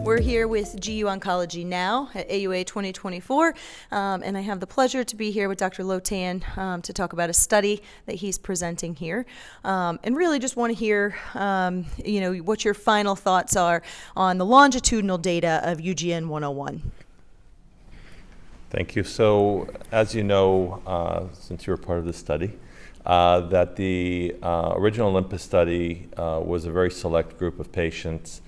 We're here with GU Oncology Now at AUA 2024, and I have the pleasure to be here with Dr. Lotan to talk about a study that he's presenting here, and really just want to hear, what your final thoughts are on the longitudinal data of UGN-101. Thank you. So, as you know, since you were part of the study, that the original Olympus study was a very select group of patients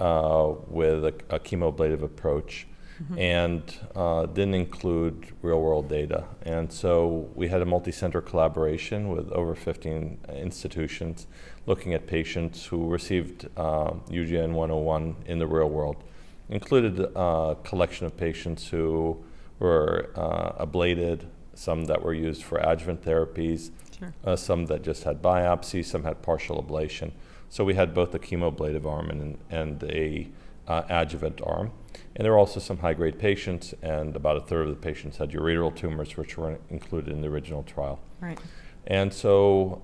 with a chemoablative approach, and didn't include real-world data. And so we had a multicenter collaboration with over 15 institutions looking at patients who received UGN-101 in the real world. Included a collection of patients who were ablated, some that were used for adjuvant therapies, some that just had biopsy, some had partial ablation. So we had both a chemoablative arm and a adjuvant arm. And there were also some high-grade patients, and about a third of the patients had ureteral tumors, which weren't included in the original trial. Right. And so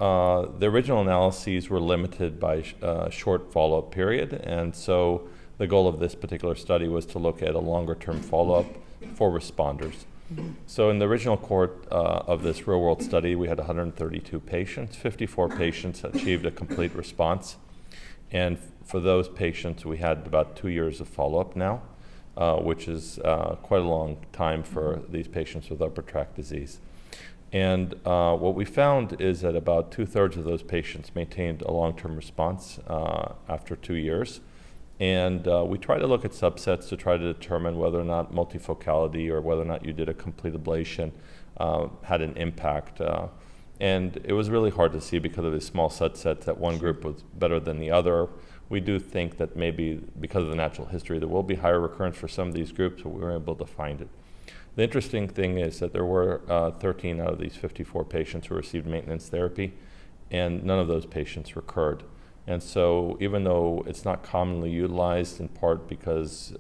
the original analyses were limited by a short follow-up period, and so the goal of this particular study was to look at a longer-term follow-up for responders. So in the original cohort of this real-world study, we had 132 patients. 54 patients achieved a complete response. And for those patients, we had about 2 years of follow-up now, which is quite a long time for these patients with upper tract disease. And what we found is that about 2/3 of those patients maintained a long-term response after 2 years. And we try to look at subsets to try to determine whether or not multifocality or whether or not you did a complete ablation had an impact. And it was really hard to see because of these small subsets that one group was better than the other. We do think that maybe because of the natural history there will be higher recurrence for some of these groups, but we were able to find it. The interesting thing is that there were 13 out of these 54 patients who received maintenance therapy, and none of those patients recurred. And so even though it's not commonly utilized, in part because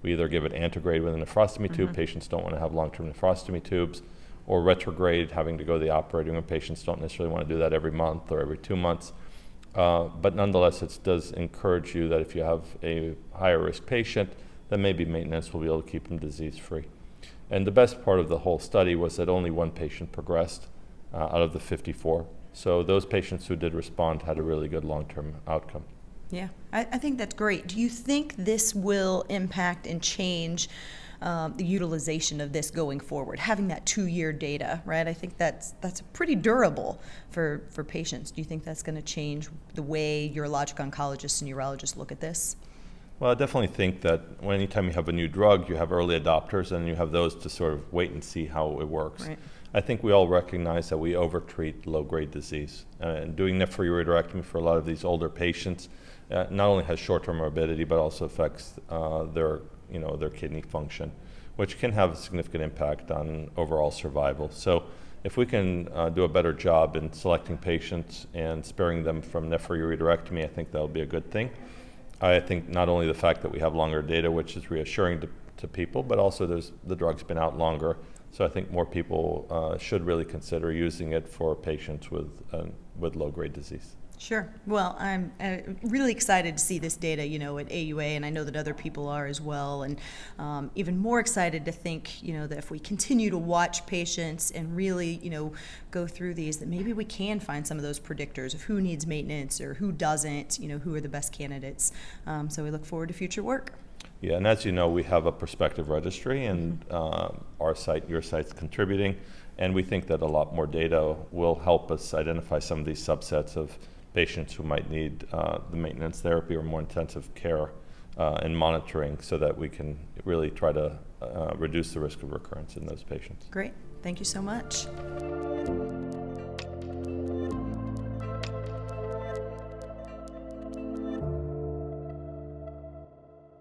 we either give it antegrade with a nephrostomy tube, patients don't want to have long-term nephrostomy tubes, or retrograde, having to go to the operating room, patients don't necessarily want to do that every month or every 2 months. But nonetheless, it does encourage you that if you have a higher risk patient, then maybe maintenance will be able to keep them disease-free. And the best part of the whole study was that only one patient progressed out of the 54. So those patients who did respond had a really good long-term outcome. Yeah, I think that's great. Do you think this will impact and change the utilization of this going forward, having that 2-year data, right? I think that's pretty durable for patients. Do you think that's going to change the way urologic oncologists and urologists look at this? Well, I definitely think that anytime you have a new drug, you have early adopters, and you have those to sort of wait and see how it works. Right. I think we all recognize that we overtreat low-grade disease. And doing nephroureterectomy for a lot of these older patients not only has short-term morbidity, but also affects their kidney function, which can have a significant impact on overall survival. So if we can do a better job in selecting patients and sparing them from nephroureterectomy, I think that'll be a good thing. I think not only the fact that we have longer data, which is reassuring to people, but also the drug's been out longer. So I think more people should really consider using it for patients with low-grade disease. Sure. Well, I'm really excited to see this data, at AUA, and I know that other people are as well, and even more excited to think, that if we continue to watch patients and really, go through these, that maybe we can find some of those predictors of who needs maintenance or who doesn't, who are the best candidates. So we look forward to future work. Yeah, and as you know, we have a prospective registry, and our site, your site's contributing, and we think that a lot more data will help us identify some of these subsets of patients who might need the maintenance therapy or more intensive care and monitoring, so that we can really try to reduce the risk of recurrence in those patients. Great. Thank you so much.